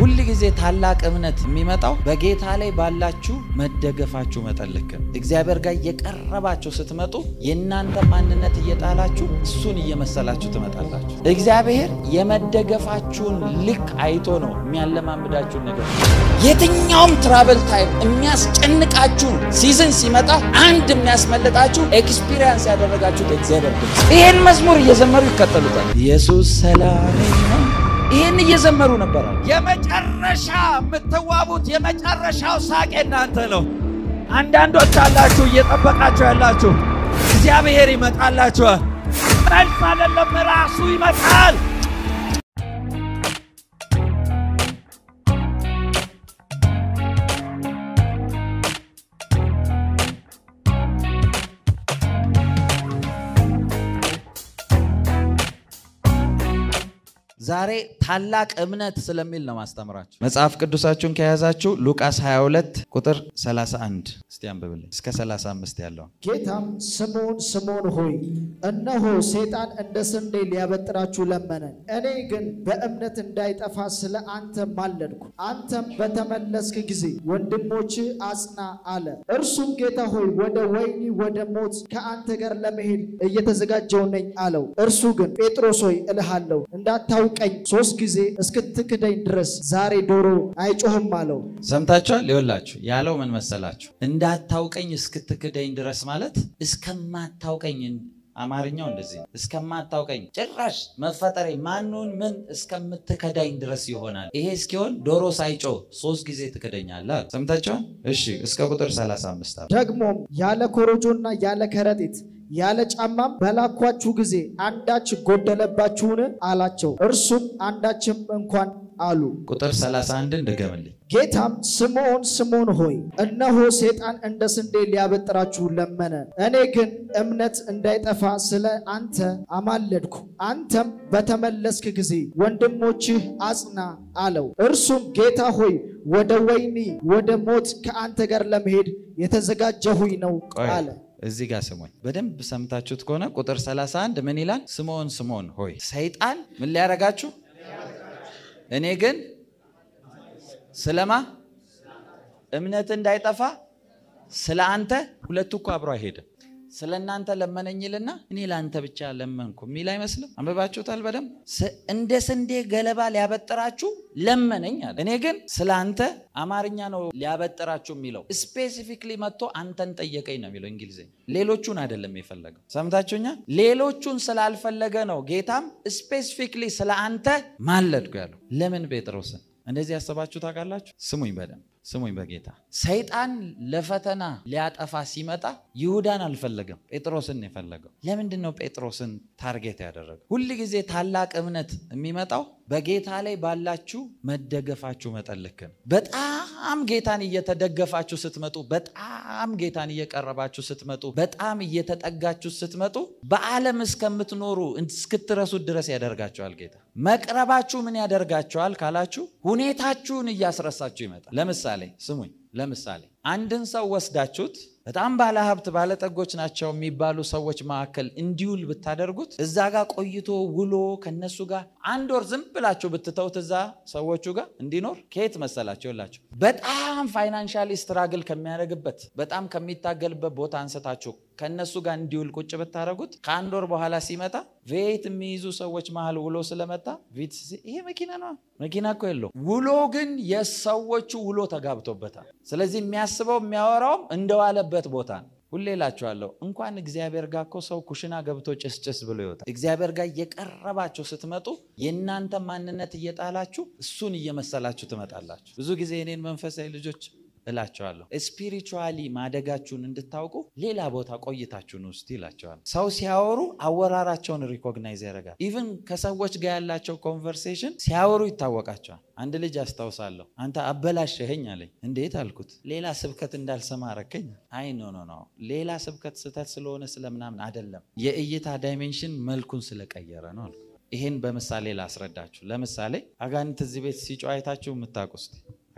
ሁሉ ጊዜ ታላቅ እምነት የሚመጣው በጌታ ላይ ባላችሁ መደገፋችሁ መጠልክ እግዚአብሔር ጋር የቀረባችሁ ስትመጡ የናንተ ማንነት እየጣላችሁ እሱን እየመሰላችሁ ትመጣላችሁ። እግዚአብሔር የመደገፋችሁን ልክ አይቶ ነው የሚያለማምዳችሁ ነገር። የትኛውም ትራቨል ታይም የሚያስጨንቃችሁ ሲዝን ሲመጣ አንድ የሚያስመልጣችሁ ኤክስፒሪየንስ ያደረጋችሁት እግዚአብሔር ድምጽ። ይሄን መዝሙር እየዘመሩ ይከተሉታል። ኢየሱስ ሰላም ነው። ይሄን እየዘመሩ ነበር። የመጨረሻ የምትዋቡት የመጨረሻው ሳቅ እናንተ ነው። አንዳንዶች አላችሁ እየጠበቃችሁ ያላችሁ እግዚአብሔር ይመጣላችኋል። መልስ አይደለም ራሱ ይመጣል። ዛሬ ታላቅ እምነት ስለሚል ነው ማስተምራችሁ። መጽሐፍ ቅዱሳችሁን ከያዛችሁ ሉቃስ 22 ቁጥር 31 እስቲ አንብብልኝ እስከ 35 ያለው። ጌታም ስምዖን ስምዖን ሆይ እነሆ ሰይጣን እንደ ስንዴ ሊያበጥራችሁ ለመነ፣ እኔ ግን በእምነት እንዳይጠፋ ስለ አንተ ማለድኩ። አንተም በተመለስክ ጊዜ ወንድሞች አጽና አለ። እርሱም ጌታ ሆይ ወደ ወህኒ ወደ ሞት ከአንተ ጋር ለመሄድ እየተዘጋጀሁ ነኝ አለው። እርሱ ግን ጴጥሮስ ሆይ እልሃለሁ እንዳታውቀኝ 3 ጊዜ እስክትክደኝ ድረስ ዛሬ ዶሮ አይጮህም አለው። ሰምታችኋል? ይወላችሁ ያለው ምን መሰላችሁ? እንዳታውቀኝ እስክትክደኝ ድረስ ማለት እስከማታውቀኝ። አማርኛው እንደዚህ ነው። እስከማታውቀኝ ጭራሽ መፈጠሬ ማንኑን ምን እስከምትከዳኝ ድረስ ይሆናል። ይሄ እስኪሆን ዶሮ ሳይጮህ 3 ጊዜ ትክደኛለህ። ሰምታችኋል? እሺ እስከ ቁጥር 35 ደግሞም ያለ ኮረጆና ያለ ከረጢት ያለ ጫማም በላኳችሁ ጊዜ አንዳች ጎደለባችሁን አላቸው። እርሱም አንዳችም እንኳን አሉ። ቁጥር 31 እንደገመልኝ። ጌታም ስምዖን ስምዖን ሆይ እነሆ ሰይጣን እንደ ስንዴ ሊያበጥራችሁ ለመነ፣ እኔ ግን እምነት እንዳይጠፋ ስለ አንተ አማለድኩ። አንተም በተመለስክ ጊዜ ወንድሞችህ አጽና አለው። እርሱም ጌታ ሆይ ወደ ወህኒ ወደ ሞት ከአንተ ጋር ለመሄድ የተዘጋጀሁኝ ነው አለ። እዚህ ጋር ስሙኝ በደንብ ሰምታችሁት ከሆነ ቁጥር 31 ምን ይላል? ስምዖን ስምዖን ሆይ ሰይጣን ምን ሊያረጋችሁ፣ እኔ ግን ስለማ እምነት እንዳይጠፋ ስለ አንተ። ሁለቱ እኮ አብሮ አይሄድም። ስለናንተ ለመነኝልና እኔ ላንተ ብቻ ለመንኩ ሚል አይመስልም? አንበባችሁታል በደንብ። እንደ ስንዴ ገለባ ሊያበጥራችሁ ለመነኝ አለ። እኔ ግን ስላንተ አማርኛ ነው ሊያበጥራችሁ የሚለው። ስፔሲፊክሊ መጥቶ አንተን ጠየቀኝ ነው የሚለው እንግሊዘኛ። ሌሎቹን አይደለም የፈለገው። ሰምታችሁኛ? ሌሎቹን ስላልፈለገ ነው ጌታም ስፔሲፊክሊ ስለ አንተ ማለድኩ ያለው። ለምን ጴጥሮስን እንደዚህ ያሰባችሁ ታውቃላችሁ? ስሙኝ በደንብ ስሙኝ በጌታ። ሰይጣን ለፈተና ሊያጠፋ ሲመጣ ይሁዳን አልፈለገም፣ ጴጥሮስን ነው የፈለገው። ለምንድን ነው ጴጥሮስን ታርጌት ያደረገው? ሁሉ ጊዜ ታላቅ እምነት የሚመጣው በጌታ ላይ ባላችሁ መደገፋችሁ መጠልክ ነው። በጣም ጌታን እየተደገፋችሁ ስትመጡ፣ በጣም ጌታን እየቀረባችሁ ስትመጡ፣ በጣም እየተጠጋችሁ ስትመጡ በዓለም እስከምትኖሩ እስክትረሱት ድረስ ያደርጋችኋል ጌታ። መቅረባችሁ ምን ያደርጋችኋል ካላችሁ ሁኔታችሁን እያስረሳችሁ ይመጣል። ለምሳሌ ስሙኝ፣ ለምሳሌ አንድን ሰው ወስዳችሁት በጣም ባለሀብት ባለጠጎች ናቸው የሚባሉ ሰዎች መካከል እንዲውል ብታደርጉት፣ እዛ ጋር ቆይቶ ውሎ ከነሱ ጋር 1 ወር ዝም ብላችሁ ብትተውት እዛ ሰዎቹ ጋር እንዲኖር ከየት መሰላችሁ? ይላችሁ በጣም ፋይናንሻሊ ስትራግል ከሚያደርግበት በጣም ከሚታገልበት ቦታ አንስታችሁ ከነሱ ጋር እንዲውል ቁጭ ብታደርጉት ከ1 ወር በኋላ ሲመጣ ቬት የሚይዙ ሰዎች መሃል ውሎ ስለመጣ ይሄ መኪና ነው፣ መኪና እኮ የለው። ውሎ ግን የሰዎቹ ውሎ ተጋብቶበታል። ስለዚህ የሚያስበው የሚያወራውም እንደዋለበት ቦታ ነው። ሁሌ እላችኋለሁ እንኳን እግዚአብሔር ጋር እኮ ሰው ኩሽና ገብቶ ጭስጭስ ብሎ ይወጣል። እግዚአብሔር ጋር እየቀረባችሁ ስትመጡ የናንተ ማንነት እየጣላችሁ እሱን እየመሰላችሁ ትመጣላችሁ። ብዙ ጊዜ እኔን መንፈሳዊ ልጆች እላቸዋለሁ ስፒሪቹዋሊ ማደጋችሁን እንድታውቁ ሌላ ቦታ ቆይታችሁን ውስጥ ይላቸዋል። ሰው ሲያወሩ አወራራቸውን ሪኮግናይዝ ያደርጋል። ኢቭን ከሰዎች ጋር ያላቸው ኮንቨርሴሽን ሲያወሩ ይታወቃቸዋል። አንድ ልጅ አስታውሳለሁ፣ አንተ አበላሸኸኝ አለኝ። እንዴት አልኩት። ሌላ ስብከት እንዳልሰማ አረከኝ። አይ ኖ ሌላ ስብከት ስተት ስለሆነ ስለምናምን አይደለም፣ የእይታ ዳይሜንሽን መልኩን ስለቀየረ ነው አልኩት። ይሄን በምሳሌ ላስረዳችሁ። ለምሳሌ አጋንንት እዚህ ቤት ሲጮህ አይታችሁ የምታውቁት?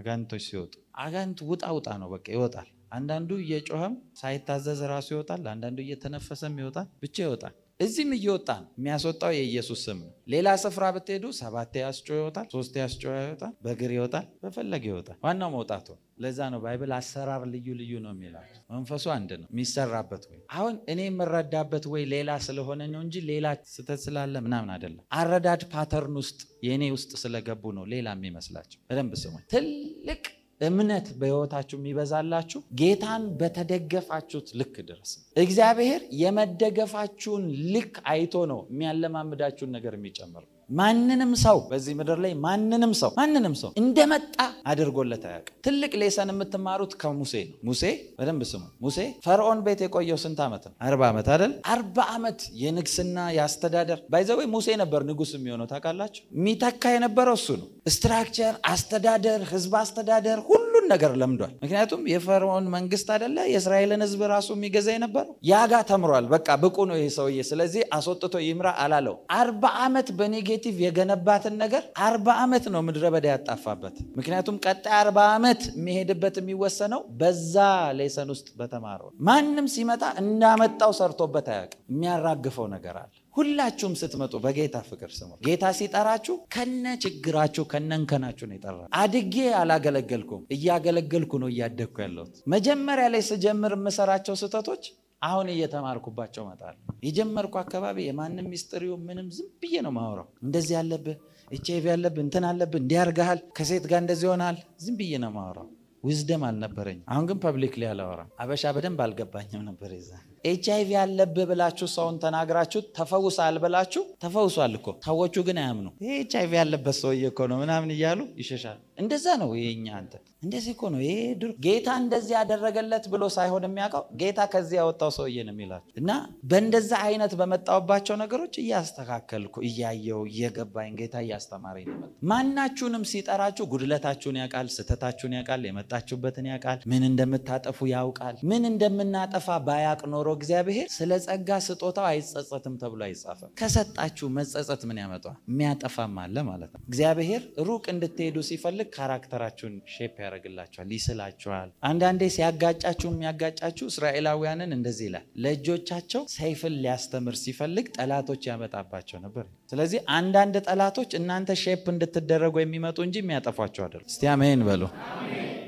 አጋንንቶች ሲወጡ አጋንንት ውጣ ነው በቃ ይወጣል። አንዳንዱ እየጮህም ሳይታዘዝ ራሱ ይወጣል፣ አንዳንዱ እየተነፈሰም ይወጣል፣ ብቻ ይወጣል። እዚህም እየወጣ ነው። የሚያስወጣው የኢየሱስ ስም ነው። ሌላ ስፍራ ብትሄዱ 7 ያስጮህ ይወጣል፣ 3 ያስጮህ ይወጣል፣ በእግር ይወጣል፣ በፈለገ ይወጣል። ዋናው መውጣቱ። ለዛ ነው ባይብል አሰራር ልዩ ልዩ ነው የሚላቸው። መንፈሱ አንድ ነው። የሚሰራበት ወይ አሁን እኔ የምረዳበት ወይ ሌላ ስለሆነ ነው እንጂ ሌላ ስተት ስላለ ምናምን አይደለም። አረዳድ ፓተርን ውስጥ የእኔ ውስጥ ስለገቡ ነው ሌላ የሚመስላቸው። በደንብ ስሙኝ። ትልቅ እምነት በሕይወታችሁ የሚበዛላችሁ ጌታን በተደገፋችሁት ልክ ድረስ። እግዚአብሔር የመደገፋችሁን ልክ አይቶ ነው የሚያለማምዳችሁን ነገር የሚጨምረው። ማንንም ሰው በዚህ ምድር ላይ ማንንም ሰው እንደመጣ አድርጎለት አያውቅም። ትልቅ ሌሰን የምትማሩት ከሙሴ ነው። ሙሴ በደንብ ስሙ። ሙሴ ፈርዖን ቤት የቆየው ስንት ዓመት ነው? 40 ዓመት አይደል? 40 ዓመት የንግስና የአስተዳደር ባይዘው ሙሴ ነበር ንጉስ የሚሆነው ታውቃላችሁ። የሚተካ የነበረው እሱ ነው። ስትራክቸር፣ አስተዳደር፣ ህዝብ አስተዳደር ሁሉን ነገር ለምዷል። ምክንያቱም የፈርዖን መንግስት አይደለ የእስራኤልን ህዝብ ራሱ የሚገዛ የነበረው ያጋ ተምሯል። በቃ ብቁ ነው ይሄ ሰውዬ፣ ስለዚህ አስወጥቶ ይምራ አላለው። 40 ዓመት በኔጌቲቭ የገነባትን ነገር 40 ዓመት ነው ምድረ በዳ ያጣፋበት። ምክንያቱም ቀጣይ 40 ዓመት የሚሄድበት የሚወሰነው በዛ ሌሰን ውስጥ በተማረው። ማንም ሲመጣ እንዳመጣው ሰርቶበት አያውቅም። የሚያራግፈው ነገር አለ። ሁላችሁም ስትመጡ በጌታ ፍቅር ስሙ። ጌታ ሲጠራችሁ ከነ ችግራችሁ ከነንከናችሁ ነው የጠራችሁ። አድጌ አላገለገልኩም፣ እያገለገልኩ ነው እያደግኩ ያለሁት። መጀመሪያ ላይ ስጀምር የምሰራቸው ስህተቶች አሁን እየተማርኩባቸው እመጣለሁ። የጀመርኩ አካባቢ የማንም ሚስጥሪው ምንም ዝም ብዬ ነው ማወራው። እንደዚህ ያለብህ HIV ያለብህ እንትን አለብህ እንዲያርጋል ከሴት ጋር እንደዚህ ሆናል ዝም ብዬ ነው ማወራው። ዊዝደም አልነበረኝ። አሁን ግን ፐብሊክሊ አላወራም። አበሻ በደንብ አልገባኝም ነበር ይዛ HIV ያለብህ ብላችሁ ሰውን ተናግራችሁ ተፈውሳል ብላችሁ ተፈውሷል እኮ ሰዎቹ ግን አያምኑ። HIV ያለበት ሰውዬ እኮ ነው ምናምን እያሉ ይሸሻል። እንደዛ ነው የኛ አንተ እንደዚህ እኮ ነው ይሄ ድሮ ጌታ እንደዚህ ያደረገለት ብሎ ሳይሆን የሚያውቀው ጌታ ከዚህ ያወጣው ሰውዬ ነው የሚላችሁ። እና በእንደዛ አይነት በመጣውባቸው ነገሮች እያስተካከልኩ እያየው እየገባኝ ጌታ እያስተማረኝ ነው። ማናችሁንም ሲጠራችሁ ጉድለታችሁን ያውቃል፣ ስህተታችሁን ያውቃል፣ የመጣችሁበትን ያውቃል፣ ምን እንደምታጠፉ ያውቃል። ምን እንደምናጠፋ ባያቅ ኖሮ እግዚአብሔር ስለ ጸጋ ስጦታው አይጸጸትም ተብሎ አይጻፈም። ከሰጣችሁ መጸጸት ምን ያመጣል? የሚያጠፋም አለ ማለት ነው። እግዚአብሔር ሩቅ እንድትሄዱ ሲፈልግ ካራክተራችሁን ሼፕ ያደርግላችኋል፣ ይስላችኋል። አንዳንዴ ሲያጋጫችሁ የሚያጋጫችሁ እስራኤላውያንን እንደዚህ ይላል፣ ለእጆቻቸው ሰይፍን ሊያስተምር ሲፈልግ ጠላቶች ያመጣባቸው ነበር። ስለዚህ አንዳንድ ጠላቶች እናንተ ሼፕ እንድትደረጉ የሚመጡ እንጂ የሚያጠፏቸው አይደሉም። እስቲ አሜን በሉ።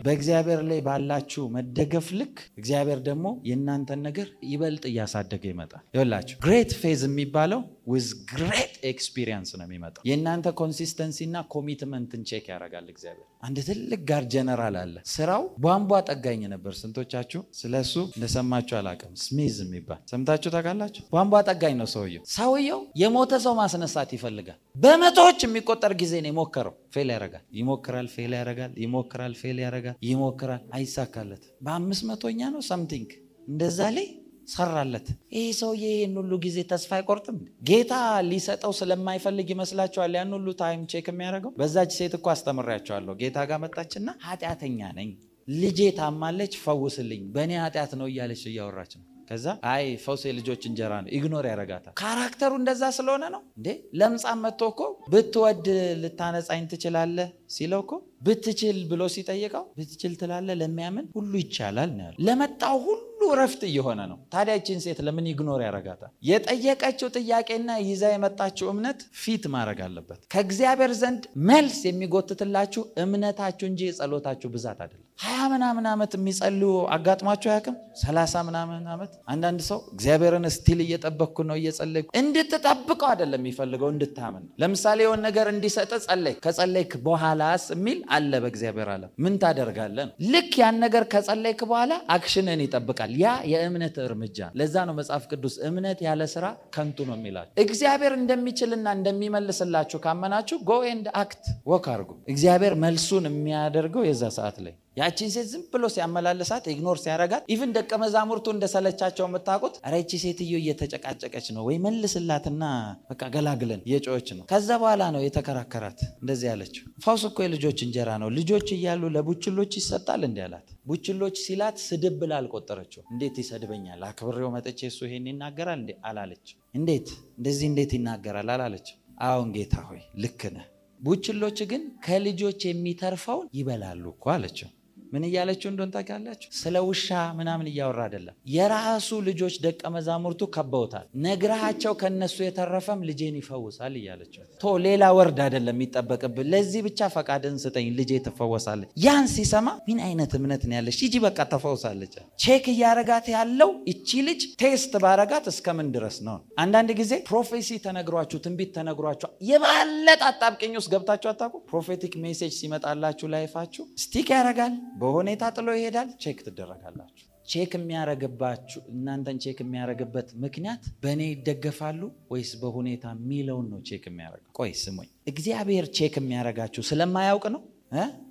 በእግዚአብሔር ላይ ባላችሁ መደገፍ ልክ እግዚአብሔር ደግሞ የእናንተን ነገር ይበልጥ እያሳደገ ይመጣል። ይኸውላችሁ ግሬት ፌዝ የሚባለው with great experience ነው የሚመጣው። የእናንተ ኮንሲስተንሲ እና ኮሚትመንትን ቼክ ያደርጋል እግዚአብሔር። አንድ ትልቅ ጋር ጀነራል አለ። ስራው ቧንቧ ጠጋኝ ነበር። ስንቶቻችሁ ስለሱ እንደሰማችሁ አላውቅም። ስሚዝ የሚባል ሰምታችሁ ታውቃላችሁ? ቧንቧ ጠጋኝ ነው ሰውየው የሞተ ሰው ማስነሳት ይፈልጋል። በመቶዎች የሚቆጠር ጊዜ ነው የሞከረው። ፌል ያደርጋል፣ ይሞክራል፣ ፌል ያደርጋል፣ ይሞክራል፣ ፌል ያደርጋል፣ ይሞክራል፣ አይሳካለት። በ500ኛ ነው ሰምቲንግ እንደዛ ላይ ሰራለት። ይሄ ሰውዬ ይሄን ሁሉ ጊዜ ተስፋ አይቆርጥም? ጌታ ሊሰጠው ስለማይፈልግ ይመስላችኋል ያን ሁሉ ታይም ቼክ የሚያደርገው? በዛች ሴት እኮ አስተምራቸዋለሁ። ጌታ ጋር መጣችና ኃጢአተኛ ነኝ፣ ልጄ ታማለች፣ ፈውስልኝ፣ በእኔ ኃጢአት ነው እያለች እያወራች ነው። ከዛ አይ ፈውስ የልጆች እንጀራ ነው፣ ኢግኖር ያደርጋታል። ካራክተሩ እንደዛ ስለሆነ ነው እንዴ። ለምጻም መጥቶ እኮ ብትወድ ልታነጻኝ ትችላለህ ሲለው እኮ ብትችል ብሎ ሲጠይቀው ብትችል ትላለህ፣ ለሚያምን ሁሉ ይቻላል ነው ያለው። ለመጣው ሁሉ ረፍት እየሆነ ነው። ታዲያ ይህችን ሴት ለምን ኢግኖር ያደርጋታል? የጠየቀችው ጥያቄና ይዛ የመጣችው እምነት ፊት ማድረግ አለበት። ከእግዚአብሔር ዘንድ መልስ የሚጎትትላችሁ እምነታችሁ እንጂ የጸሎታችሁ ብዛት አይደለም። 20 ምናምን ዓመት የሚጸልዩ አጋጥሟችሁ አያውቅም? 30 ምናምን ዓመት። አንዳንድ ሰው እግዚአብሔርን ስቲል እየጠበቅኩ ነው እየጸለይኩ። እንድትጠብቀው አይደለም የሚፈልገው፣ እንድታምን። ለምሳሌ የሆነ ነገር እንዲሰጥ ጸለይ፣ ከጸለይክ በኋላስ የሚል አለ በእግዚአብሔር ዓለም። ምን ታደርጋለህ? ልክ ያን ነገር ከጸለይክ በኋላ አክሽንን ይጠብቃል። ያ የእምነት እርምጃ። ለዛ ነው መጽሐፍ ቅዱስ እምነት ያለ ስራ ከንቱ ነው የሚላችሁ። እግዚአብሔር እንደሚችልና እንደሚመልስላችሁ ካመናችሁ ጎ ኤንድ አክት ወክ አድርጉ። እግዚአብሔር መልሱን የሚያደርገው የዛ ሰዓት ላይ። ያቺን ሴት ዝም ብሎ ሲያመላልሳት ኢግኖር ሲያረጋት ኢቭን ደቀ መዛሙርቱ እንደሰለቻቸው የምታውቁት ኧረ ይህች ሴትዮ እየተጨቃጨቀች ነው ወይ መልስላትና በቃ ገላግለን እየጮኸች ነው። ከዛ በኋላ ነው የተከራከራት እንደዚህ ያለችው። ፈውስ እኮ የልጆች እንጀራ ነው፣ ልጆች እያሉ ለቡችሎች ይሰጣል እንዲህ አላት። ቡችሎች ሲላት ስድብ ብላ አልቆጠረችው። እንዴት ይሰድበኛል? አክብሬው መጥቼ እሱ ይሄን ይናገራል እንዴ አላለች። እንዴት እንደዚህ እንዴት ይናገራል አላለች። አሁን ጌታ ሆይ ልክ ነህ፣ ቡችሎች ግን ከልጆች የሚተርፈውን ይበላሉ እኮ አለችው። ምን እያለችው እንደሆነ ታውቃላችሁ? ስለ ውሻ ምናምን እያወራ አይደለም። የራሱ ልጆች ደቀ መዛሙርቱ ከበውታል። ነግራቸው ከነሱ የተረፈም ልጄን ይፈውሳል እያለችው። ቶ ሌላ ወርድ አይደለም የሚጠበቅብህ። ለዚህ ብቻ ፈቃድን ስጠኝ ልጄ ትፈወሳለች። ያን ሲሰማ ምን አይነት እምነት ነው ያለሽ? ሂጂ በቃ ተፈውሳለች። ቼክ እያረጋት ያለው እቺ ልጅ ቴስት ባረጋት እስከምን ድረስ ነው? አንዳንድ ጊዜ ፕሮፌሲ ተነግሯችሁ ትንቢት ተነግሯችሁ የባለጥ አጣብቀኝ ውስጥ ገብታችሁ አታውቁ? ፕሮፌቲክ ሜሴጅ ሲመጣላችሁ ላይፋችሁ ስቲክ ያረጋል፣ በሁኔታ ጥሎ ይሄዳል። ቼክ ትደረጋላችሁ። ቼክ የሚያረግባችሁ እናንተን ቼክ የሚያረግበት ምክንያት በእኔ ይደገፋሉ ወይስ በሁኔታ የሚለውን ነው ቼክ የሚያረግ። ቆይ ስሙኝ፣ እግዚአብሔር ቼክ የሚያረጋችሁ ስለማያውቅ ነው?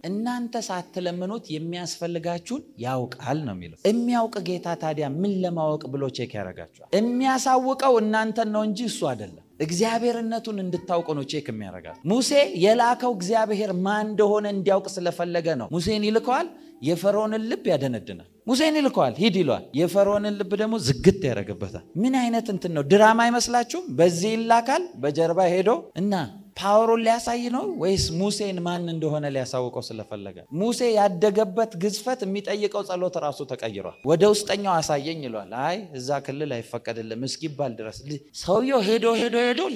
እናንተ ሳትለምኑት የሚያስፈልጋችሁን ያውቃል ነው የሚለው። የሚያውቅ ጌታ ታዲያ ምን ለማወቅ ብሎ ቼክ ያረጋችኋል? የሚያሳውቀው እናንተን ነው እንጂ እሱ አይደለም። እግዚአብሔርነቱን እንድታውቁ ነው ቼክ የሚያረጋችሁ። ሙሴ የላከው እግዚአብሔር ማን እንደሆነ እንዲያውቅ ስለፈለገ ነው። ሙሴን ይልከዋል፣ የፈርዖንን ልብ ያደነድናል። ሙሴን ይልከዋል፣ ሂድ ይለዋል፣ የፈርዖንን ልብ ደግሞ ዝግት ያደርግበታል። ምን አይነት እንትን ነው? ድራማ አይመስላችሁም? በዚህ ይላካል፣ በጀርባ ሄዶ እና ፓወሩን ሊያሳይ ነው ወይስ ሙሴን ማን እንደሆነ ሊያሳውቀው ስለፈለገ? ሙሴ ያደገበት ግዝፈት የሚጠይቀው ጸሎት ራሱ ተቀይሯል። ወደ ውስጠኛው አሳየኝ ይሏል። አይ እዛ ክልል አይፈቀድልም እስኪባል ድረስ ሰውየው ሄዶ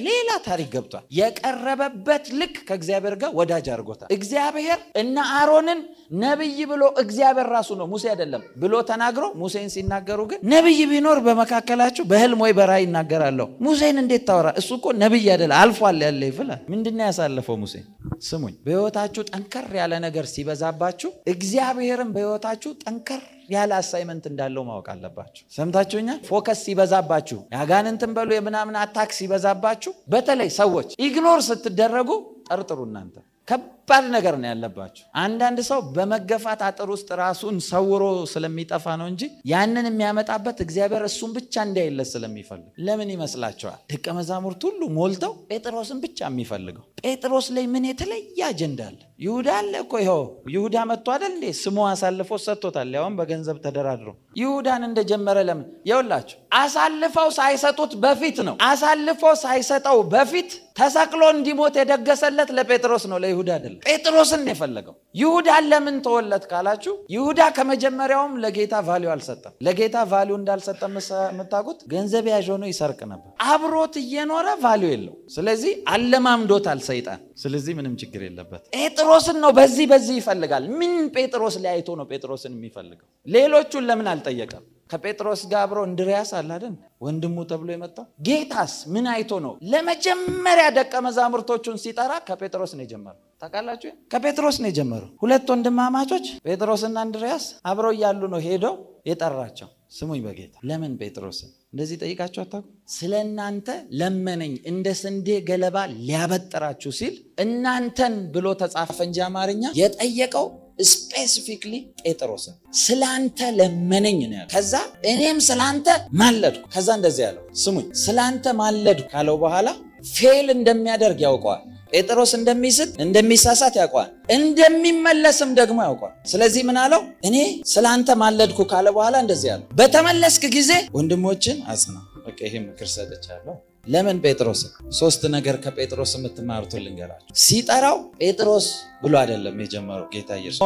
ሌላ ታሪክ ገብቷል። የቀረበበት ልክ ከእግዚአብሔር ጋር ወዳጅ አድርጎታል። እግዚአብሔር እና አሮንን ነብይ ብሎ እግዚአብሔር ራሱ ነው ሙሴ አይደለም ብሎ ተናግሮ ሙሴን ሲናገሩ ግን ነብይ ቢኖር በመካከላችሁ በህልም ወይ በራእይ ይናገራለሁ። ሙሴን እንዴት ታወራ? እሱ እኮ ነብይ አይደለም አልፏል ያለ ይፈላል። ምንድነው ያሳለፈው ሙሴ? ስሙኝ፣ በህይወታችሁ ጠንከር ያለ ነገር ሲበዛባችሁ እግዚአብሔርም በህይወታችሁ ጠንከር ያለ አሳይመንት እንዳለው ማወቅ አለባችሁ። ሰምታችሁኛል? ፎከስ ሲበዛባችሁ ያጋንንትን በሉ የምናምን አታክ ሲበዛባችሁ በተለይ ሰዎች ኢግኖር ስትደረጉ ጠርጥሩ። እናንተ ከባድ ነገር ነው ያለባችሁ። አንዳንድ ሰው በመገፋት አጥር ውስጥ ራሱን ሰውሮ ስለሚጠፋ ነው እንጂ ያንን የሚያመጣበት እግዚአብሔር እሱን ብቻ እንዳይለስ ስለሚፈልግ። ለምን ይመስላችኋል? ደቀ መዛሙርት ሁሉ ሞልተው ጴጥሮስን ብቻ የሚፈልገው። ጴጥሮስ ላይ ምን የተለየ አጀንዳ አለ? ይሁዳ አለ እኮ። ይኸው ይሁዳ መጥቶ አይደል እንዴ ስሙ አሳልፎ ሰጥቶታል። ያውም በገንዘብ ተደራድሮ ይሁዳን እንደጀመረ ለምን ይውላችሁ? አሳልፈው ሳይሰጡት በፊት ነው። አሳልፎ ሳይሰጠው በፊት ተሰቅሎ እንዲሞት የደገሰለት ለጴጥሮስ ነው፣ ለይሁዳ አይደለም። ጴጥሮስን የፈለገው። ይሁዳ ለምን ተወለት ካላችሁ ይሁዳ ከመጀመሪያውም ለጌታ ቫልዩ አልሰጠም። ለጌታ ቫልዩ እንዳልሰጠ የምታውቁት ገንዘብ ያዥ ሆኖ ይሰርቅ ነበር። አብሮት እየኖረ ቫልዩ የለው። ስለዚህ አለማምዶታል ሰይጣን። ስለዚህ ምንም ችግር የለበት። ጴጥሮስን ነው በዚህ ይፈልጋል። ምን ጴጥሮስ ላይ አይቶ ነው ጴጥሮስን የሚፈልገው? ሌሎቹን ለምን አልጠየቀም? ከጴጥሮስ ጋር አብሮ እንድሪያስ አለ አይደል ወንድሙ ተብሎ የመጣው። ጌታስ ምን አይቶ ነው ለመጀመሪያ ደቀ መዛሙርቶቹን ሲጠራ ከጴጥሮስ ነው የጀመረው? ታውቃላችሁ? ከጴጥሮስ ነው የጀመረው። ሁለት ወንድማማቾች ጴጥሮስና እንድሪያስ አብረው እያሉ ነው ሄዶ የጠራቸው። ስሙኝ በጌታ ለምን ጴጥሮስን እንደዚህ ጠይቃችሁ አታውቁ? ስለናንተ ለመነኝ እንደ ስንዴ ገለባ ሊያበጥራችሁ ሲል እናንተን ብሎ ተጻፈ እንጂ አማርኛ የጠየቀው ስፔሲፊክሊ ጴጥሮስን ስላንተ ለመነኝ ነው ያለው። ከዛ እኔም ስላንተ ማለድኩ። ከዛ እንደዚህ ያለው ስሙኝ፣ ስላንተ ማለድኩ ካለው በኋላ ፌል እንደሚያደርግ ያውቀዋል። ጴጥሮስ እንደሚስት እንደሚሳሳት ያውቀዋል፣ እንደሚመለስም ደግሞ ያውቀዋል። ስለዚህ ምን አለው? እኔ ስላንተ ማለድኩ ካለ በኋላ እንደዚህ ያለው በተመለስክ ጊዜ ወንድሞችን አጽና። በቃ ይሄ ምክር ሰጥቻለሁ። ለምን ጴጥሮስ? ሶስት ነገር ከጴጥሮስ የምትማሩት ልንገራችሁ። ሲጠራው ጴጥሮስ ብሎ አይደለም የጀመረው ጌታ ኢየሱስ።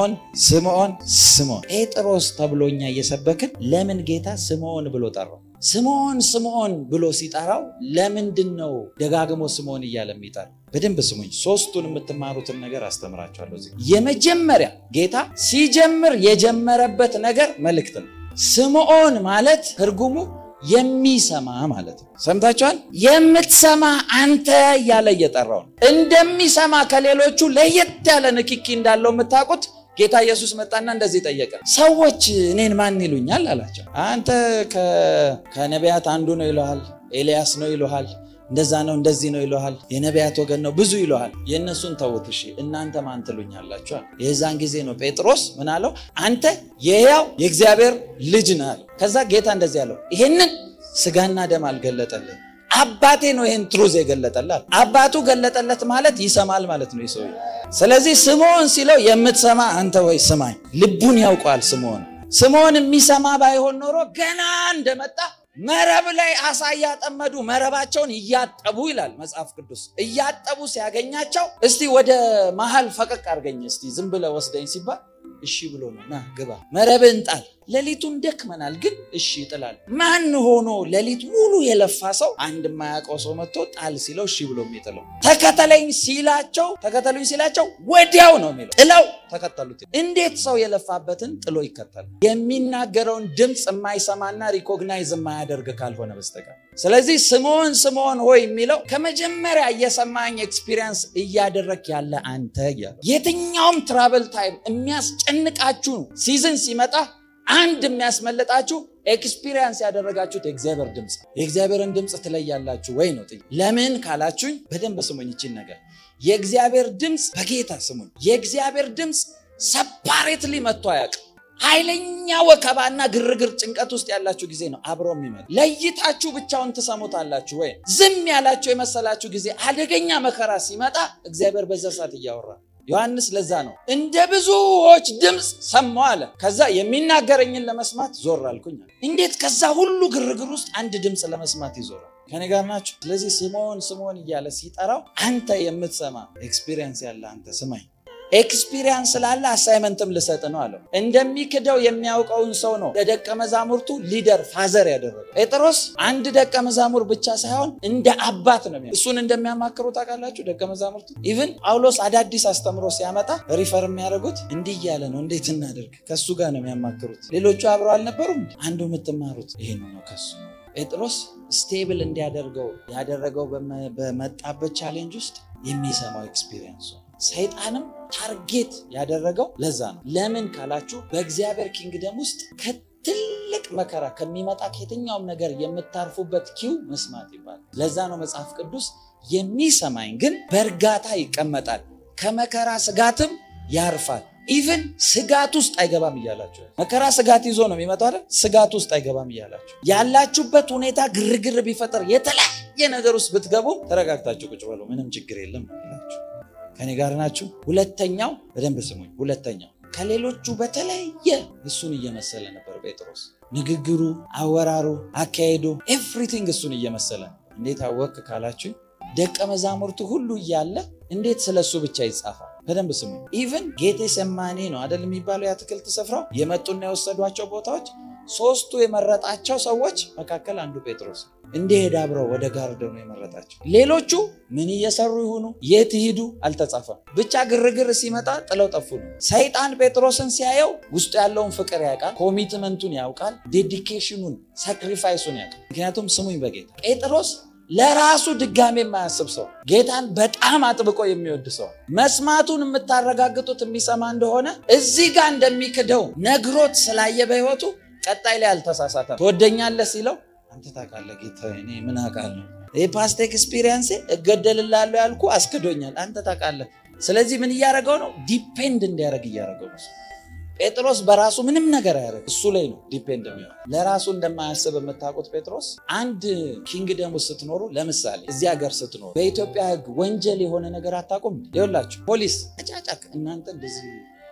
ስምዖን ጴጥሮስ ተብሎኛ እየሰበክን ለምን ጌታ ስምዖን ብሎ ጠራው? ስምዖን ብሎ ሲጠራው ለምንድን ነው ደጋግሞ ስምዖን እያለ የሚጠራው? በደንብ ስሙኝ። ሶስቱን የምትማሩትን ነገር አስተምራችኋለሁ እዚህ። የመጀመሪያ ጌታ ሲጀምር የጀመረበት ነገር መልእክት ነው። ስምዖን ማለት ትርጉሙ የሚሰማ ማለት ነው። ሰምታችኋል? የምትሰማ አንተ እያለ እየጠራው ነው። እንደሚሰማ ከሌሎቹ ለየት ያለ ንክኪ እንዳለው የምታውቁት ጌታ ኢየሱስ መጣና እንደዚህ ጠየቀ። ሰዎች እኔን ማን ይሉኛል አላቸው። አንተ ከነቢያት አንዱ ነው ይሉሃል፣ ኤልያስ ነው ይሉሃል፣ እንደዛ ነው እንደዚህ ነው ይሉሃል፣ የነቢያት ወገን ነው ብዙ ይሉሃል። የነሱን ተውት እሺ እናንተ ማን ትሉኛላችሁ? የዛን ጊዜ ነው ጴጥሮስ ምን አለው? አንተ የሕያው የእግዚአብሔር ልጅ ነህ አለው። ከዛ ጌታ እንደዚህ አለው፣ ይሄንን ስጋና ደም አልገለጠልህም፣ አባቴ ነው ይሄን ትሩዝ የገለጠልህ። አባቱ ገለጠለት ማለት ይሰማል ማለት ነው ይሰው። ስለዚህ ስምዖን ሲለው የምትሰማ አንተ ወይ ስማኝ፣ ልቡን ያውቀዋል ስምዖን የሚሰማ ባይሆን ኖሮ ገና እንደመጣ መረብ ላይ አሳ ያጠመዱ መረባቸውን እያጠቡ ይላል መጽሐፍ ቅዱስ። እያጠቡ ሲያገኛቸው እስቲ ወደ መሃል ፈቀቅ አርገኝ እስቲ ዝም ብለ ወስደኝ ሲባል እሺ ብሎ ነው ና ግባ መረብን ጣል ሌሊቱን ደክመናል ግን እሺ ይጥላል ማን ሆኖ ሌሊት ሙሉ የለፋ ሰው አንድ ማያውቀው ሰው መጥቶ ጣል ሲለው እሺ ብሎ የሚጥለው ተከተለኝ ሲላቸው ወዲያው ነው የሚለው ጥለው ተከተሉት እንዴት ሰው የለፋበትን ጥሎ ይከተላል የሚናገረውን ድምጽ የማይሰማና ሪኮግናይዝ የማያደርግ ካልሆነ በስተቀር ስለዚህ ስምዖን ሆይ የሚለው ከመጀመሪያ እየሰማኝ ኤክስፒሪየንስ እያደረክ ያለ አንተ የትኛውም ትራቨል ታይም የሚያስጨንቃችሁ ሲዝን ሲመጣ አንድ የሚያስመለጣችሁ ኤክስፒሪየንስ ያደረጋችሁት የእግዚአብሔርን ድምጽ ትለያላችሁ ወይ ነው ለምን ካላችሁኝ በደንብ ስሙኝ እቺን ነገር የእግዚአብሔር ድምጽ በጌታ ስሙኝ የእግዚአብሔር ድምጽ ሰፓሬትሊ መጥቶ አያውቅም ኃይለኛ ወከባና ግርግር ጭንቀት ውስጥ ያላችሁ ጊዜ ነው አብሮ የሚመጣ ለይታችሁ ብቻውን ተሰሙታላችሁ ወይ ዝም ያላችሁ የመሰላችሁ ጊዜ አደገኛ መከራ ሲመጣ እግዚአብሔር በዘሳት ያወራ ዮሐንስ ለዛ ነው እንደ ብዙዎች ድምጽ ሰማው አለ ከዛ የሚናገረኝን ለመስማት ዞር አልኩኝ እንዴት ከዛ ሁሉ ግርግር ውስጥ አንድ ድምጽ ለመስማት ይዞራል ከኔ ጋር ናችሁ ስለዚህ ስምዖን እያለ ሲጠራው አንተ የምትሰማ ኤክስፒሪየንስ ያለ አንተ ስማኝ ኤክስፒሪየንስ ስላለ አሳይመንትም ልሰጥ ነው አለው እንደሚክደው የሚያውቀውን ሰው ነው ለደቀ መዛሙርቱ ሊደር ፋዘር ያደረገው ጴጥሮስ አንድ ደቀ መዛሙር ብቻ ሳይሆን እንደ አባት ነው እሱን እንደሚያማክሩ ታውቃላችሁ ደቀ መዛሙርቱ ኢቭን ጳውሎስ አዳዲስ አስተምሮ ሲያመጣ ሪፈር የሚያደርጉት እንዲህ ያለ ነው እንዴት እናደርግ ከሱ ጋር ነው የሚያማክሩት ሌሎቹ አብረው አልነበሩም አንዱ የምትማሩት ይሄ ነው ከሱ ጴጥሮስ ስቴብል እንዲያደርገው ያደረገው በመጣበት ቻሌንጅ ውስጥ የሚሰማው ኤክስፒሪየንስ ሰይጣንም ታርጌት ያደረገው ለዛ ነው ለምን ካላችሁ በእግዚአብሔር ኪንግደም ውስጥ ከትልቅ መከራ ከሚመጣ ከየትኛውም ነገር የምታርፉበት ኪው መስማት ይባላል ለዛ ነው መጽሐፍ ቅዱስ የሚሰማኝ ግን በእርጋታ ይቀመጣል ከመከራ ስጋትም ያርፋል ኢቭን ስጋት ውስጥ አይገባም ይያላችሁ መከራ ስጋት ይዞ ነው የሚመጣው አይደል ስጋት ውስጥ አይገባም ይያላችሁ ያላችሁበት ሁኔታ ግርግር ቢፈጠር የተለያየ ነገር ውስጥ ብትገቡ ተረጋግታችሁ ቁጭ በሉ ምንም ችግር የለም ይላችሁ ከኔ ጋር ናችሁ ሁለተኛው በደንብ ስሙኝ ሁለተኛው ከሌሎቹ በተለየ እሱን እየመሰለ ነበር ጴጥሮስ ንግግሩ አወራሩ አካሄዱ ኤቭሪቲንግ እሱን እየመሰለ እንዴት አወቅ ካላችሁ ደቀ መዛሙርቱ ሁሉ ይያለ እንዴት ስለሱ ብቻ ይጻፋል በደንብ ስሙኝ ኢቭን ጌቴሴማኒ ነው አይደል የሚባለው ያትክልት ስፍራው የመጡና የወሰዷቸው ቦታዎች ሶስቱ የመረጣቸው ሰዎች መካከል አንዱ ጴጥሮስ እንደሄደ አብረው ወደ ጋርደኑ የመረጣቸው ሌሎቹ ምን እየሰሩ ይሆኑ የት ይሄዱ አልተጻፈም ብቻ ግርግር ሲመጣ ጥለው ጠፉ ሰይጣን ጴጥሮስን ሲያየው ውስጡ ያለውን ፍቅር ያውቃል ኮሚትመንቱን ያውቃል ዴዲኬሽኑን ሳክሪፋይሱን ያውቃል ምክንያቱም ስሙኝ በጌታ ጴጥሮስ ለራሱ ድጋሜ የማያስብ ሰው ጌታን በጣም አጥብቆ የሚወድ ሰው መስማቱን የምታረጋግጡት የሚሰማ እንደሆነ እዚህ ጋር እንደሚክደው ነግሮት ስላየ በህይወቱ ቀጣይ ላይ አልተሳሳተም ተወደኛለህ ሲለው አንተ ታውቃለህ ጌታዬ እኔ ምን አውቃለሁ ፓስት ኤክስፒሪየንስ እገደልልሃለሁ ያልኩ አስክዶኛል አንተ ታውቃለህ ስለዚህ ምን ያደርገው ነው ዲፔንድ እንዲያደርግ ያደርገው ጴጥሮስ በራሱ ምንም ነገር ያደርግ እሱ ላይ ነው ዲፔንድ የሚሆነው ለራሱ እንደማያስብ የምታውቁት ጴጥሮስ አንድ ኪንግደም ውስጥ ስትኖሩ ለምሳሌ እዚህ ሀገር ስትኖሩ በኢትዮጵያ ህግ ወንጀል የሆነ ነገር አታቆም ይኸውላችሁ ፖሊስ ቀጫጫክ እናንተ እንደዚህ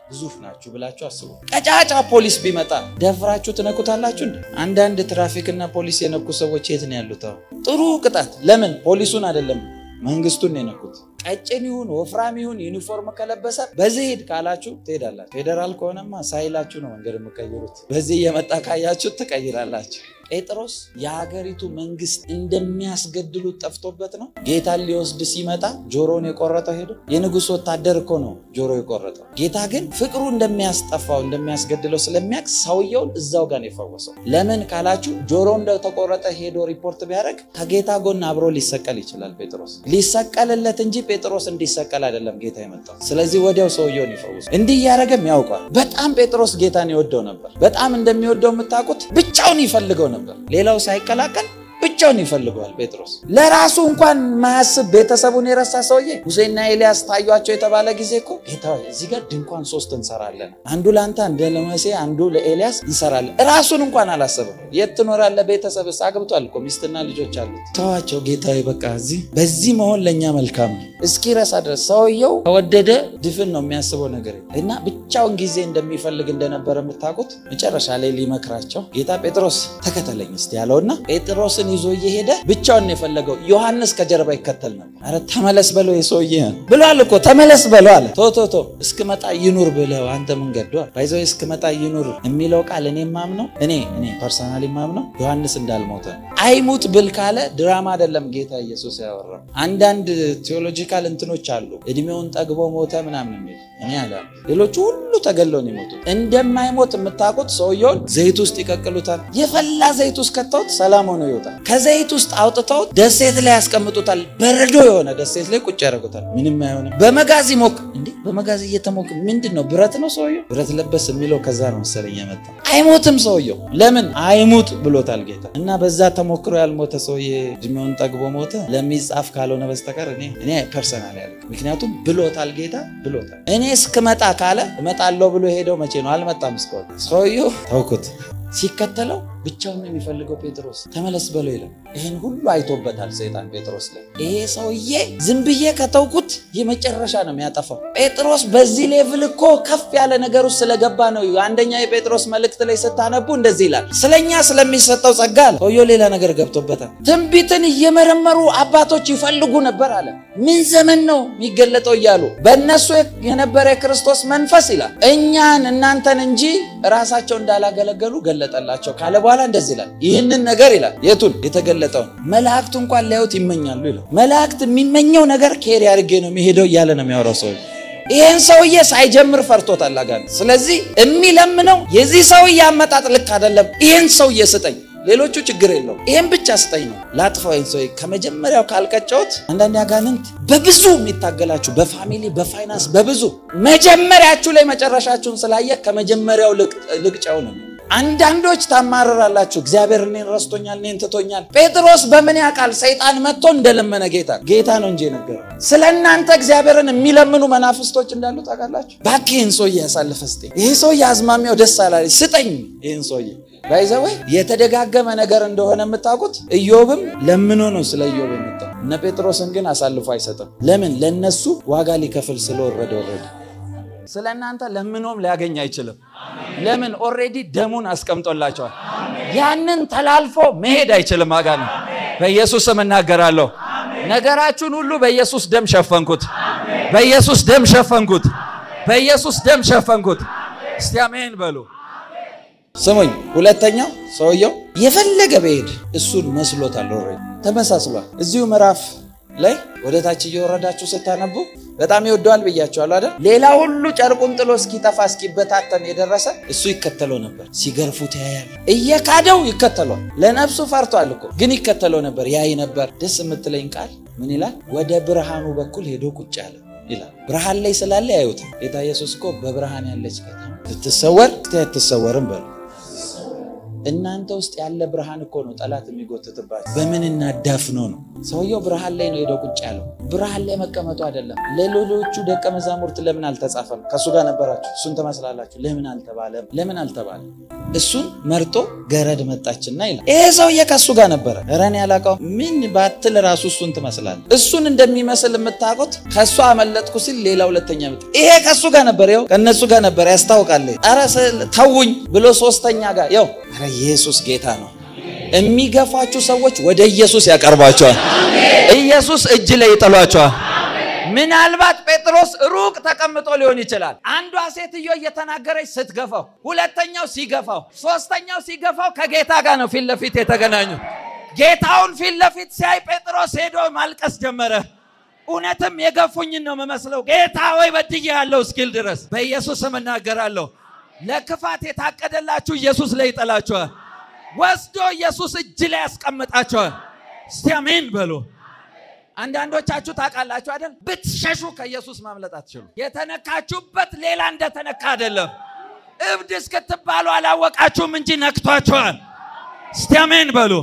ግዙፍ ናችሁ ብላችሁ አስቡ ቀጫጫ ፖሊስ ቢመጣ ደፍራችሁ ትነኩታላችሁ አንዳንድ ትራፊክና ፖሊስ የነኩ ሰዎች የት ነው ያሉት ጥሩ ቅጣት ለምን ፖሊሱን አይደለም መንግስቱን የነኩት ቀጭን ይሁን ወፍራም ይሁን ዩኒፎርም ከለበሰ በዚህ ሄድ ካላችሁ ትሄዳላችሁ ፌደራል ከሆነማ ሳይላችሁ ነው መንገድ የምትቀይሩት በዚህ የመጣ ካያችሁ ትቀይራላችሁ ጴጥሮስ የሀገሪቱ መንግስት እንደሚያስገድሉት ጠፍቶበት ነው ጌታን ሊወስድ ሲመጣ ጆሮን የቆረጠው ሄዶ የንጉስ ወታደር እኮ ነው ጆሮ የቆረጠው ጌታ ግን ፍቅሩ እንደሚያስጠፋው እንደሚያስገድለው ስለሚያውቅ ሰውየውን እዛው ጋር ነው የፈወሰው ለምን ካላችሁ ጆሮ እንደተቆረጠ ሄዶ ሪፖርት ቢያደርግ ከጌታ ጎን አብሮ ሊሰቀል ይችላል ጴጥሮስ ሊሰቀልለት እንጂ ጴጥሮስ እንዲሰቀል አይደለም ጌታ የመጣው ስለዚህ ወዲያው ሰውየውን ይፈውስ እንዲህ ያረጋም ያውቃል በጣም ጴጥሮስ ጌታን ይወደው ነበር በጣም እንደሚወደው የምታውቁት ብቻውን ይፈልገው ነበር ሌላው ሳይቀላቀል ብቻውን ይፈልጋል ጴጥሮስ ለራሱ እንኳን ማያስብ ቤተሰቡን የረሳ ሰውዬ ሙሴና ኤልያስ ታዩአቸው የተባለ ጊዜ እኮ ጌታው እዚህ ጋር ድንኳን 3 እንሰራለን አንዱ ላንተ አንዱ ለሙሴ አንዱ ለኤልያስ እንሰራለን ራሱን እንኳን አላሰበም የት ትኖራለህ ቤተሰብስ አግብቷል እኮ ሚስትና ልጆች አሉት ተዋቸው ጌታዬ በቃ እዚህ በዚህ መሆን ለኛ መልካም እስኪ ረሳ ድረስ ሰውየው ከወደደ ድፍን ነው የሚያስበው ነገር እና ብቻውን ጊዜ እንደሚፈልግ እንደነበረ የምታውቁት መጨረሻ ላይ ሊመክራቸው ጌታ ጴጥሮስ ተከተለኝ እስቲ ያለውና ጴጥሮስን ይዞ እየሄደ ብቻውን የፈለገው ዮሐንስ ከጀርባ ይከተል ነበር። አረ ተመለስ በለው የሰውዬ ብሏል እኮ ተመለስ በለው አለ። ቶ እስክመጣ ይኑር ብለው አንተ መንገድ ዷ ባይዘው እስክመጣ ይኑር የሚለው ቃል እኔ ማምነው እኔ ፐርሰናሊ ማምነው ዮሐንስ እንዳልሞተ አይሙት ብል ካለ ድራማ አይደለም ጌታ ኢየሱስ ያወራው። አንዳንድ ቴዎሎጂካል እንትኖች አሉ እድሜውን ጠግቦ ሞተ ምናምን የሚል እኔ አላ ሌሎቹ ሁሉ ተገለው ነው የሞቱት። እንደማይሞት የምታውቁት ሰውየው ዘይት ውስጥ ይቀቅሉታል። የፈላ ዘይት ውስጥ ከተውት ሰላም ሆኖ ይወጣል። ከዘይት ውስጥ አውጥተው ደሴት ላይ ያስቀምጡታል። በረዶ የሆነ ደሴት ላይ ቁጭ ያደርጉታል። ምንም አይሆንም። በመጋዝ ይሞቅ እንዴ በመጋዝ እየተሞቀ ምንድነው ብረት ነው ሰውየው ብረት ለበስ የሚለው ከዛ ነው መሰለኝ የመጣው። አይሞትም ሰውየው ለምን አይሙት ብሎታል ጌታ። እና በዛ ተሞክሮ ያልሞተ ሰውዬ እድሜውን ጠግቦ ሞተ ለሚጻፍ ካልሆነ በስተቀር እኔ ፐርሰናሊ ያለ ምክንያቱም ብሎታል ጌታ ብሎታል። እኔ እስክመጣ ካለ እመጣለሁ ብሎ ሄደው መቼ ነው አልመጣም። እስከሆነ ሰውየው ታውቁት ሲከተለው ብቻውን የሚፈልገው ጴጥሮስ ተመለስ በለው ይላል። ይሄን ሁሉ አይቶበታል ሰይጣን ጴጥሮስ ላይ። ይሄ ሰውዬ ዝም ብዬ ከተውኩት የመጨረሻ ነው የሚያጠፋው። ጴጥሮስ በዚህ ሌቭል እኮ ከፍ ያለ ነገር ውስጥ ስለገባ ነው። አንደኛ የጴጥሮስ መልእክት ላይ ስታነቡ እንደዚህ ይላል ስለኛ ስለሚሰጠው ጸጋ አለ። ሰውየው ሌላ ነገር ገብቶበታል። ትንቢትን እየመረመሩ አባቶች ይፈልጉ ነበር አለ። ምን ዘመን ነው የሚገለጠው እያሉ በእነሱ የነበረ የክርስቶስ መንፈስ ይላል እኛን እናንተን እንጂ ራሳቸው እንዳላገለገሉ ገለጠላቸው ካለ በኋላ እንደዚህ ይላል ይህንን ነገር ይላል የቱን የተገለጠው መላእክት እንኳን ሊያዩት ይመኛሉ ይላል። መላእክት የሚመኘው ነገር ኬር ያርጌ ነው የሚሄደው እያለ ነው የሚያወራው ሰው። ይሄን ሰውዬ ሳይጀምር ፈርቶታል አጋንንት። ስለዚህ የሚለምነው የዚህ ሰውዬ አመጣጥ ልክ አይደለም። ይሄን ሰውዬ ስጠኝ ሌሎቹ ችግር የለው ይሄን ብቻ ስጠኝ ነው ላጥፋው። ይሄን ሰውዬ ከመጀመሪያው ካልቀጨውት አንዳንድ አጋንንት በብዙ የሚታገላችሁ በፋሚሊ በፋይናንስ በብዙ መጀመሪያችሁ ላይ መጨረሻችሁን ስላየ ከመጀመሪያው ልቅጫው ነው። አንዳንዶች ታማራራላችሁ እግዚአብሔር እኔን ረስቶኛል እኔን ትቶኛል። ጴጥሮስ በምን ያውቃል? ሰይጣን መጥቶ እንደለመነ ጌታ ነው እንጂ ነገረው። ስለናንተ እግዚአብሔርን የሚለምኑ መናፍስቶች እንዳሉ ታውቃላችሁ። ባክህን ሰውዬ ያሳልፈስቴ ይሄ ሰውዬ አዝማሚያው ደስ አላለኝ ስጠኝ ይሄን ሰውዬ ባይዘው የተደጋገመ ነገር እንደሆነ የምታውቁት ኢዮብም ለምኖ ነው ስለ ኢዮብ የመጣው። እነ ጴጥሮስን ግን አሳልፎ አይሰጥም። ለምን? ለነሱ ዋጋ ሊከፍል ስለወረደ ስለናንተ ለምኖም ሊያገኝ አይችልም። ለምን? ኦሬዲ ደሙን አስቀምጦላቸዋል። ያንን ተላልፎ መሄድ አይችልም አጋንንት። በኢየሱስ ስም እናገራለሁ ነገራችሁን ሁሉ በኢየሱስ ደም ሸፈንኩት። በኢየሱስ ደም ሸፈንኩት። በኢየሱስ ደም ሸፈንኩት። እስቲ አሜን በሉ። ስሙኝ ሁለተኛው ሰውየው የፈለገ በሄድ እሱን መስሎታል ኦሬዲ ተመሳስሏል። እዚሁ ምዕራፍ ላይ ወደ ታች እየወረዳችሁ ስታነቡ በጣም ይወደዋል ብያችኋለሁ አይደል? ሌላ ሁሉ ጨርቁን ጥሎ እስኪጠፋ እስኪበታተን የደረሰ እሱ ይከተለው ነበር። ሲገርፉት ያያል እየካደው ይከተለው። ለነፍሱ ፈርቷል እኮ ግን ይከተለው ነበር ያይ ነበር። ደስ የምትለኝ ቃል ምን ይላል? ወደ ብርሃኑ በኩል ሄዶ ቁጭ አለ ይላል። ብርሃን ላይ ስላለ ያዩት። ጌታ ኢየሱስ እኮ በብርሃን ያለች ጌታ ትተሰወር ትተሰወርም በሉ። እናንተ ውስጥ ያለ ብርሃን እኮ ነው ጠላት የሚጎትትባችሁ። በምን እናዳፍነው ነው? ሰውየው ብርሃን ላይ ነው ሄዶ ቁጭ ያለው። ብርሃን ላይ መቀመጡ አይደለም። ለሌሎቹ ደቀ መዛሙርት ለምን አልተጻፈም? ከሱ ጋር ነበራችሁ እሱን ተመስላላችሁ ለምን አልተባለም? ለምን አልተባለም? እሱን መርጦ ገረድ መጣችና ይላል። ይሄ ሰውዬ ከሱ ጋር ነበር። ረን ያላቀው ምን ባትል ራሱ እሱን ትመስላል። እሱን እንደሚመስል የምታውቁት ከሱ አመለጥኩ ሲል ሌላ ሁለተኛ መጣ። ይሄ ከሱ ጋር ነበር። ይኸው ከነሱ ጋር ነበር ያስታውቃል። ኧረ ተውኝ ብሎ ሶስተኛ ጋር ይኸው ኧረ ኢየሱስ ጌታ ነው። የሚገፋችሁ ሰዎች ወደ ኢየሱስ ያቀርባቸዋል። ኢየሱስ እጅ ላይ ይጥሏቸዋል። ምናልባት ጴጥሮስ ሩቅ ተቀምጦ ሊሆን ይችላል። አንዷ ሴትዮ እየተናገረች ስትገፋው፣ ሁለተኛው ሲገፋው፣ ሶስተኛው ሲገፋው ከጌታ ጋር ነው ፊት ለፊት የተገናኙት። ጌታውን ፊት ለፊት ሲያይ ጴጥሮስ ሄዶ ማልቀስ ጀመረ። እውነትም የገፉኝን ነው መመስለው ጌታ ወይ በድያለሁ እስኪል ድረስ በኢየሱስ ስም እናገራለሁ። ለክፋት የታቀደላችሁ ኢየሱስ ላይ ይጥላችኋል። ወስዶ ኢየሱስ እጅ ላይ ያስቀምጣችኋል። እስቲ አሜን በሉ። አንዳንዶቻችሁ ታውቃላችሁ አይደል? ብትሸሹ ከኢየሱስ ማምለጥ አትችሉ። የተነካችሁበት ሌላ እንደተነካ አይደለም። እብድ እስክትባሉ አላወቃችሁም እንጂ ነክቷችኋል። እስቲ አሜን በሉ።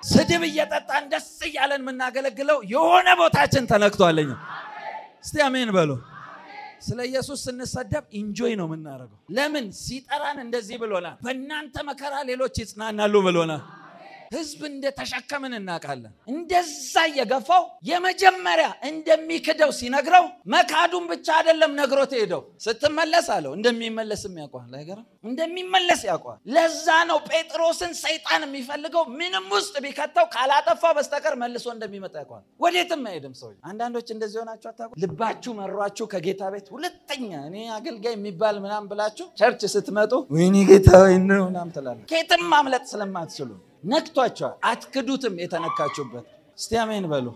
ስድብ እየጠጣን ደስ እያለን የምናገለግለው የሆነ ቦታችን ተነክቷልኝ። እስቲ አሜን በሉ። ስለ ኢየሱስ ስንሰደብ ኢንጆይ ነው የምናደርገው። ለምን? ሲጠራን እንደዚህ ብሎናል። በእናንተ መከራ ሌሎች ይጽናናሉ ብሎናል። ህዝብ እንደተሸከምን እናውቃለን። እንደዛ የገፋው የመጀመሪያ እንደሚክደው ሲነግረው መካዱን ብቻ አይደለም ነግሮት ሄደው ስትመለስ አለው እንደሚመለስም ያውቃል። አይገርም? እንደሚመለስ ያውቃል። ለዛ ነው ጴጥሮስን ሰይጣን የሚፈልገው ምንም ውስጥ ቢከተው ካላጠፋ በስተቀር መልሶ እንደሚመጣ ያውቃል። ወዴትም አይሄድም ሰው። አንዳንዶች እንደዚህ ሆናችሁ አታውቁ? ልባችሁ መሯችሁ ከጌታ ቤት ሁለተኛ እኔ አገልጋይ የሚባል ምናምን ብላችሁ ቸርች ስትመጡ ወይኔ ጌታ ወይ ነው ምናምን ትላለች። ከየትም ማምለጥ ስለማትችሉ ነክቷቸዋል። አትክዱትም የተነካችሁበት። እስቲ አሜን በሉ።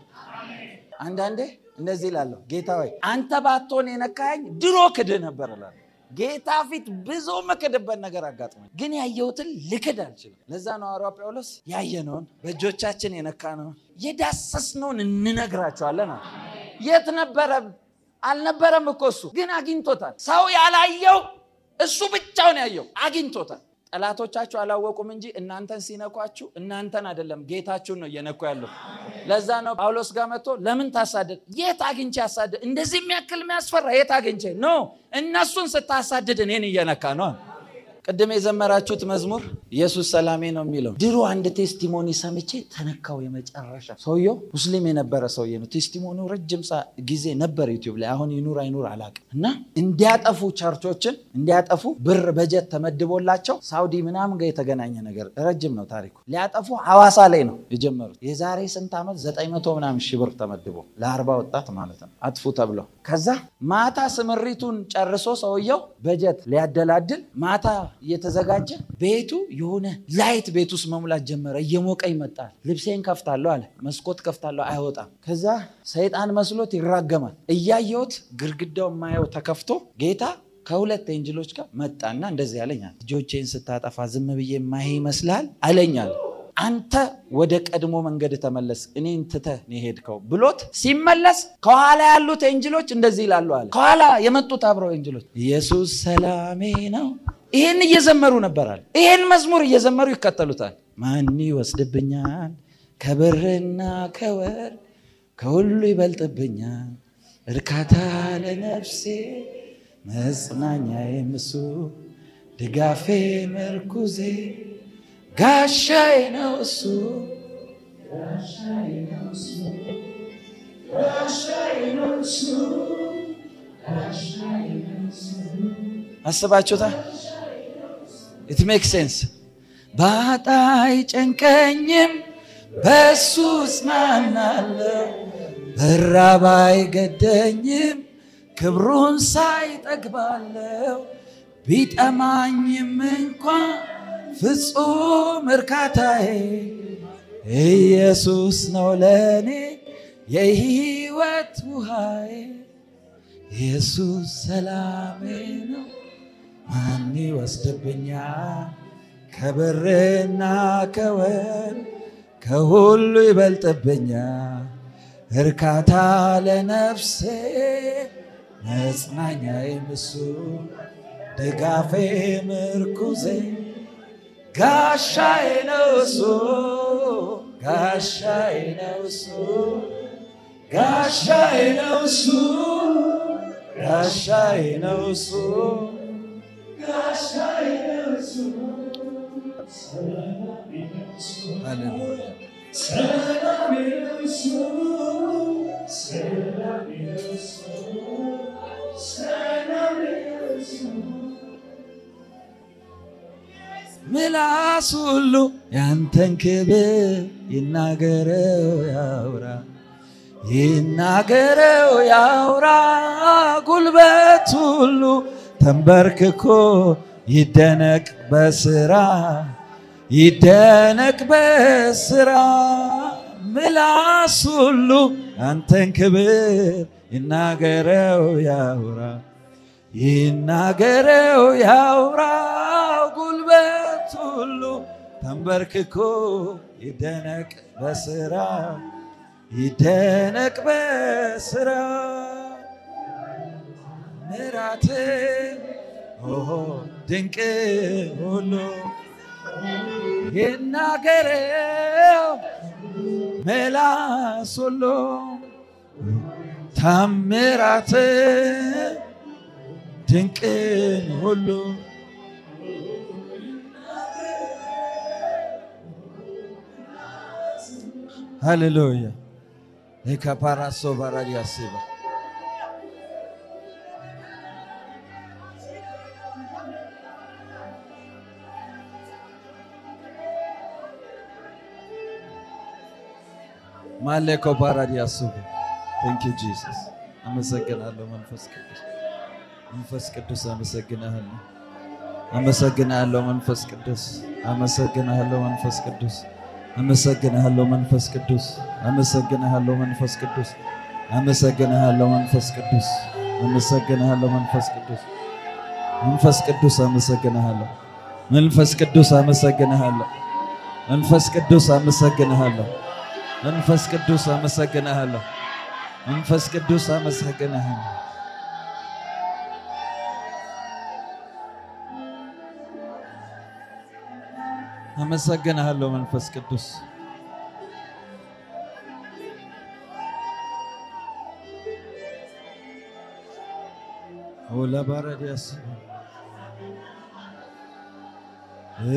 አንዳንዴ እንደዚህ እላለሁ፣ ጌታ ወይ አንተ ባትሆን የነካኸኝ ድሮ ክድህ ነበር እላለሁ። ጌታ ፊት ብዙ መክድበት ነገር አጋጥሞኝ ግን ያየሁትን ልክድ አልችልም። ለዛ ነው ሐዋርያው ጳውሎስ ያየነውን በእጆቻችን የነካነውን የዳሰስነውን እንነግራቸዋለን። የት ነበረ? አልነበረም እኮ እሱ ግን አግኝቶታል። ሰው ያላየው እሱ ብቻውን ያየው አግኝቶታል። ጠላቶቻችሁ አላወቁም እንጂ እናንተን ሲነኳችሁ እናንተን አይደለም ጌታችሁን ነው እየነኩ ያለው። ለዛ ነው ጳውሎስ ጋር መጥቶ ለምን ታሳደድ? የት አግኝቼ አሳደድ? እንደዚህ የሚያክል የሚያስፈራ የት አግኝቼ? ኖ እነሱን ስታሳደድ እኔን እየነካ ነው። ቅድም የዘመራችሁት መዝሙር ኢየሱስ ሰላሜ ነው የሚለው ድሮ አንድ ቴስቲሞኒ ሰምቼ ተነካው። የመጨረሻ ሰውየው ሙስሊም የነበረ ሰውዬ ነው። ቴስቲሞኒው ረጅም ጊዜ ነበር ዩቲዩብ ላይ። አሁን ይኑር አይኑር አላውቅም። እና እንዲያጠፉ ቸርቾችን እንዲያጠፉ ብር በጀት ተመድቦላቸው ሳውዲ ምናምን ጋር የተገናኘ ነገር ረጅም ነው ታሪኩ። ሊያጠፉ ሐዋሳ ላይ ነው የጀመሩት። የዛሬ ስንት ዓመት 900 ምናምን ሺህ ብር ተመድቦ ለ40 ወጣት ማለት ነው አጥፉ ተብሎ። ከዛ ማታ ስምሪቱን ጨርሶ ሰውየው በጀት ሊያደላድል ማታ እየተዘጋጀ ቤቱ የሆነ ላይት ቤት ውስጥ መሙላት ጀመረ። እየሞቀ ይመጣል። ልብሴን ከፍታለሁ አለ። መስኮት ከፍታለሁ አይወጣም። ከዛ ሰይጣን መስሎት ይራገማል። እያየሁት ግርግዳው ማየው ተከፍቶ ጌታ ከሁለት ኤንጅሎች ጋር መጣና እንደዚህ ያለኛል፣ ልጆቼን ስታጠፋ ዝም ብዬ ማይ ይመስላል አለኛል። አንተ ወደ ቀድሞ መንገድ ተመለስ፣ እኔን ትተህ ነው ሄድከው ብሎት ሲመለስ ከኋላ ያሉት ኤንጅሎች እንደዚህ ይላሉ አለ። ከኋላ የመጡት አብረው ኤንጅሎች ኢየሱስ ሰላሜ ነው ይሄን እየዘመሩ ነበራል። ይሄን መዝሙር እየዘመሩ ይከተሉታል። ማን ይወስድብኛል ከብርና ከወርቅ ከሁሉ ይበልጥብኛል እርካታ ለነፍሴ መጽናኛዬ እሱ ድጋፌ ምርኩዜ ጋሻዬ ነው እሱ ጋሻዬ ነው እሱ ጋሻዬ ነው እሱ ጋሻዬ ነው እሱ። አስባችሁታል? It makes sense. ባጣ አይጨንቀኝም በሱ ጽናናለሁ በራብ አይገደኝም ክብሩን ሳይጠግባለሁ ቢጠማኝም እንኳን ፍጹም እርካታዬ ኢየሱስ ነው ለኔ የሕይወት ውሃዬ ኢየሱስ ሰላሜ ነው ማን ይወስድብኛል ከብርና ከወርቅ ከሁሉ ይበልጥብኛል እርካታ ለነፍሴ መጽናኛዬ እሱ ድጋፌ ምርኩዜ ጋሻዬ ነው እሱ ጋሻዬ ነው እሱ ጋሻዬ ነው እሱ ጋሻዬ ነው እሱ ጋሻዬ ነው እሱ ሃሌሉያ ሰላም ነው እሱ ሰላም ነው እሱ ሰላም ነው እሱ ምላስ ሁሉ ያንተን ክብር ይናገረው ያውራ ይናገረው ያውራ ጉልበት ሁሉ ተንበርክኮ ይደነቅ በስራ ይደነቅ በስራ ምላስ ሁሉ ያንተን ክብር ይናገረው ያውራ ይናገረው ያውራ ጉልበት ሁሉ ተንበርክኮ ይደነቅ በስራ ይደነቅ በስራ ምሕረት ድንቅ ሁሉ ይናገረው ምላስ ሁሉ ታምራት ድንቅን ሁሉ ሃሌሉያ ለካፓራሶ ባራዲያሲባ ማለኮ ባራዲያሲባ Thank you Jesus አመሰግናለሁ መንፈስ ቅዱስ መንፈስ ቅዱስ አመሰግናለሁ አመሰግናለሁ መንፈስ ቅዱስ አመሰግናለሁ መንፈስ ቅዱስ አመሰግናለሁ መንፈስ ቅዱስ አመሰግናለሁ መንፈስ ቅዱስ አመሰግናለሁ መንፈስ ቅዱስ አመሰግናለሁ መንፈስ ቅዱስ መንፈስ ቅዱስ አመሰግናለሁ መንፈስ ቅዱስ አመሰግናለሁ መንፈስ ቅዱስ አመሰግናለሁ መንፈስ ቅዱስ አመሰግናለሁ መንፈስ ቅዱስ አመሰግናለሁ አመሰግናለሁ መንፈስ ቅዱስ ኦላ ባራዲያስ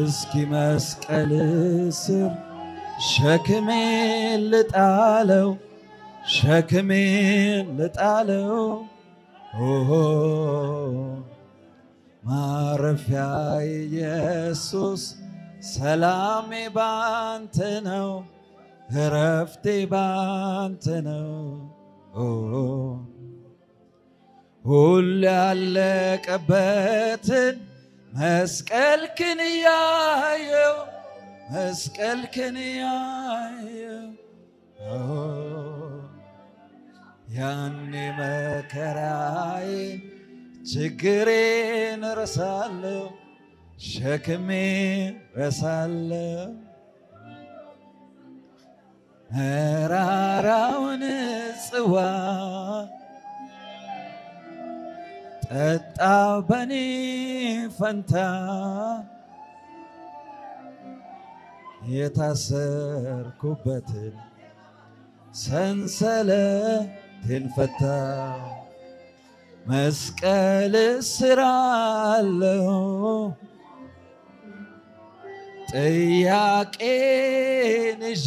እስኪ መስቀል ስር ሸክሜን ልጣለው ማረፊያ ኢየሱስ ሰላሜ ባንተ ነው እረፍቴ ባንተ ነው ሁሉ ያለቀበትን መስቀልክን ያየው ያኔ መከራዬን ችግሬን ረሳለሁ ሸክሜን ረሳለሁ መራራውን ጽዋ ጠጣው በኔ ፈንታ የታሰርኩበትን ሰንሰለቴን ፈታ መስቀል ስር አለው ጥያቄን ይዤ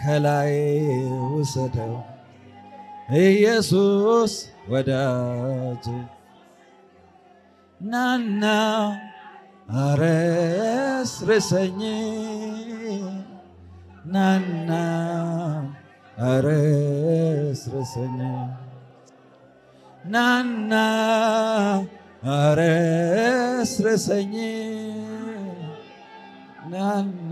ከላይ ውሰደው ኢየሱስ ወዳጅ ናና አረስርሰኝ ናና አረስርሰኝ ናና አረስርሰኝ ናና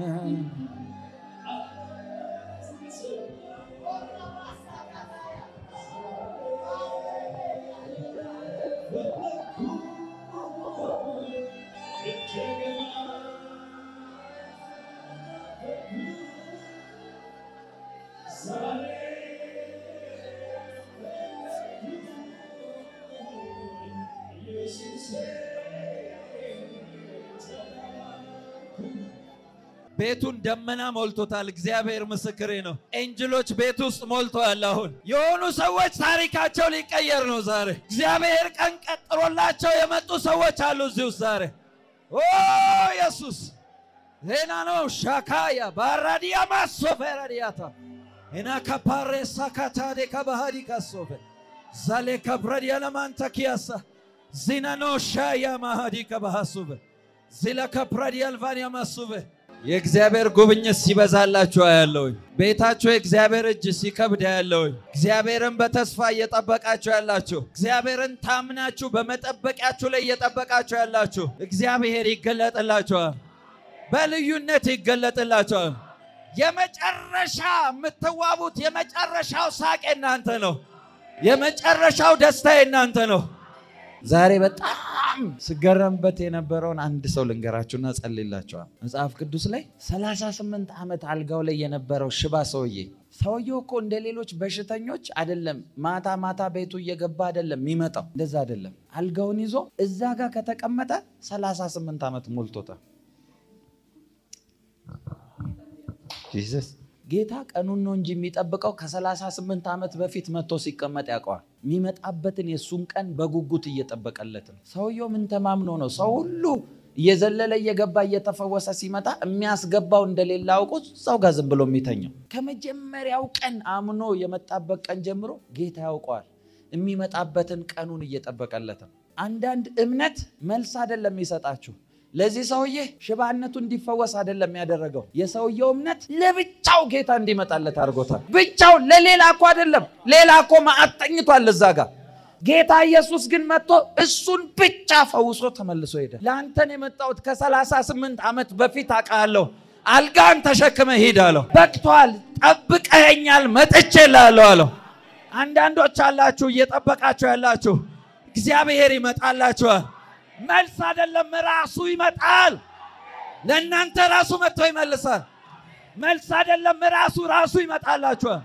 ቤቱን ደመና ሞልቶታል እግዚአብሔር ምስክሬ ነው ኤንጅሎች ቤት ውስጥ ሞልተዋል አሁን የሆኑ ሰዎች ታሪካቸው ሊቀየር ነው ዛሬ እግዚአብሔር ቀን ቀጥሮላቸው የመጡ ሰዎች አሉ እዚህ ዛሬ ኦ ኢየሱስ ሌና ነው ሻካያ ባራዲያ ማሶፈራዲያታ እና ካፓሬሳ ካታዴ ከባሃዲ ካሶፈ ዛሌ ካብራዲያ ለማንታኪያሳ ዚናኖ ሻያ ማሃዲ ከባሃሱበ ዚላ ካብራዲያ አልቫኒያ ማሱበ የእግዚአብሔር ጉብኝት ሲበዛላችሁ ያለው ቤታችሁ የእግዚአብሔር እጅ ሲከብድ ያለው እግዚአብሔርን በተስፋ እየጠበቃችሁ ያላችሁ እግዚአብሔርን ታምናችሁ በመጠበቂያችሁ ላይ እየጠበቃችሁ ያላችሁ እግዚአብሔር ይገለጥላችኋል በልዩነት ይገለጥላችኋል የመጨረሻ የምትዋቡት የመጨረሻው ሳቅ እናንተ ነው የመጨረሻው ደስታ እናንተ ነው ዛሬ በጣም ስገረምበት የነበረውን አንድ ሰው ልንገራችሁና ጸልይላችኋል መጽሐፍ ቅዱስ ላይ 38 ዓመት አልጋው ላይ የነበረው ሽባ ሰውየው እኮ እንደሌሎች በሽተኞች አይደለም ማታ ቤቱ እየገባ አይደለም የሚመጣው እንደዛ አይደለም አልጋውን ይዞ እዛ ጋር ከተቀመጠ 38 ዓመት ሞልቶታል ጂሰስ ጌታ ቀኑን ነው እንጂ የሚጠብቀው ከ38 ዓመት በፊት መጥቶ ሲቀመጥ ያውቀዋል የሚመጣበትን የሱን ቀን በጉጉት እየጠበቀለት ነው ሰውየው ምን ተማምኖ ነው ሰው ሁሉ እየዘለለ እየገባ እየተፈወሰ ሲመጣ የሚያስገባው እንደሌላ አውቆ እዛው ጋር ዝም ብሎ የሚተኛው ከመጀመሪያው ቀን አምኖ የመጣበት ቀን ጀምሮ ጌታ ያውቀዋል የሚመጣበትን ቀኑን እየጠበቀለት ነው። አንዳንድ እምነት መልስ አይደለም ይሰጣችሁ። ለዚህ ሰውዬ ሽባነቱ እንዲፈወስ አይደለም ያደረገው። የሰውየው እምነት ለብቻው ጌታ እንዲመጣለት አድርጎታል። ብቻው ለሌላ እኮ አይደለም። ሌላ እኮ ማአጠኝቷል እዛ ጋር። ጌታ ኢየሱስ ግን መጥቶ እሱን ብቻ ፈውሶ ተመልሶ ሄደ። ላንተን የመጣሁት ከ38 ዓመት በፊት አውቃለሁ። አልጋን ተሸክመ ሄድ አለው። በቅቷል፣ ጠብቀኸኛል፣ መጥቼልሃለሁ አለው። አንዳንዶች አላችሁ እየጠበቃችሁ ያላችሁ እግዚአብሔር ይመጣላችኋል። መልስ አይደለም ራሱ ይመጣል። ለእናንተ ራሱ መጥቶ ይመልሳል። መልስ አይደለም ራሱ ይመጣላችኋል።